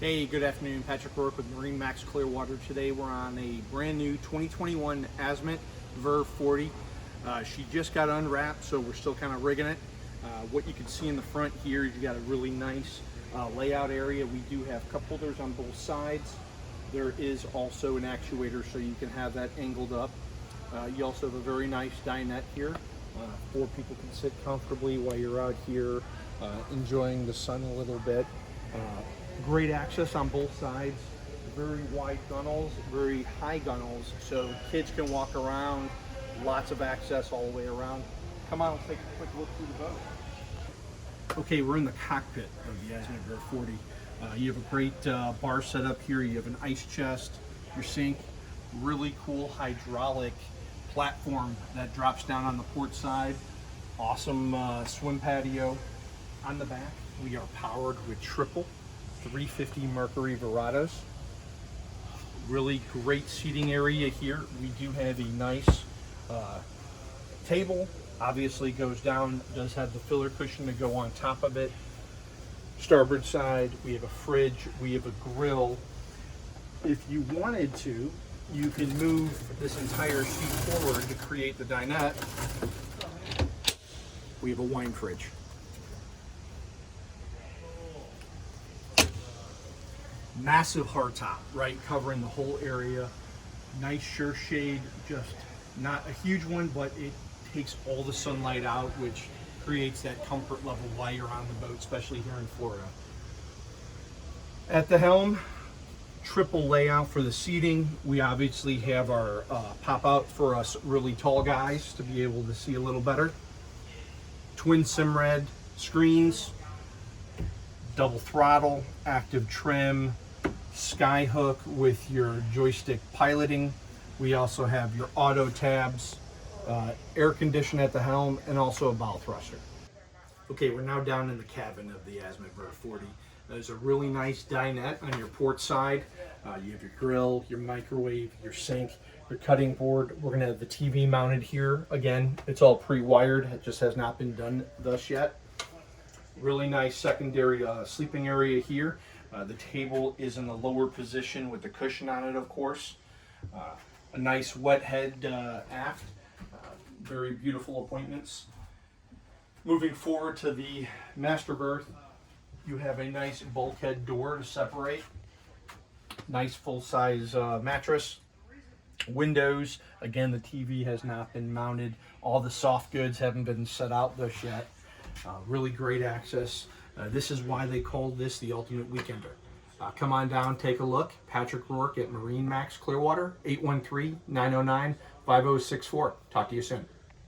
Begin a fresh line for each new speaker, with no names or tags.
Hey, good afternoon. Patrick Rourke with MarineMax Clearwater. Today we're on a brand new 2021 Azimut Verve 40. She just got unwrapped, so we're still kind of rigging it. What you can see in the front here is you got a really nice layout area. We do have cup holders on both sides. There is also an actuator so you can have that angled up. You also have a very nice dinette here. 4 people can sit comfortably while you're out here enjoying the sun a little bit. Great access on both sides, very wide gunnels, very high gunnels, so kids can walk around, lots of access all the way around. Come on, let's take a quick look through the boat. Okay, we're in the cockpit of the Azimut Verve 40. You have a great bar set up here, you have an ice chest, your sink, really cool hydraulic platform that drops down on the port side, awesome swim patio. On the back, we are powered with triple 350 Mercury Verados. Really great seating area here. We do have a nice table. Obviously goes down, does have the filler cushion to go on top of it. Starboard side, we have a fridge, we have a grill. If you wanted to, you can move this entire sheet forward to create the dinette. We have a wine fridge. Massive hardtop, right, covering the whole area. Nice sureshade, just not a huge one, but it takes all the sunlight out, which creates that comfort level while you're on the boat, especially here in Florida. At the helm, triple layout for the seating. We obviously have our pop out for us really tall guys to be able to see a little better. Twin Simrad screens, double throttle, active trim, sky hook with your joystick piloting. We also have your auto tabs, air condition at the helm, and also a bow thruster. Okay, we're now down in the cabin of the Azimut Verve 40. There's a really nice dinette on your port side. You have your grill, your microwave, your sink, your cutting board. We're gonna have the TV mounted here. Again, it's all pre-wired. It just has not been done thus yet. Really nice secondary sleeping area here. The table is in the lower position with the cushion on it, of course. A nice wet head aft. Very beautiful appointments. Moving forward to the master berth, you have a nice bulkhead door to separate. Nice full-size mattress. Windows. Again, the TV has not been mounted. All the soft goods haven't been set out thus yet. Really great access. This is why they called this the ultimate weekender. Come on down, take a look. Patrick Rourke at MarineMax Clearwater, 813-909-5064. Talk to you soon.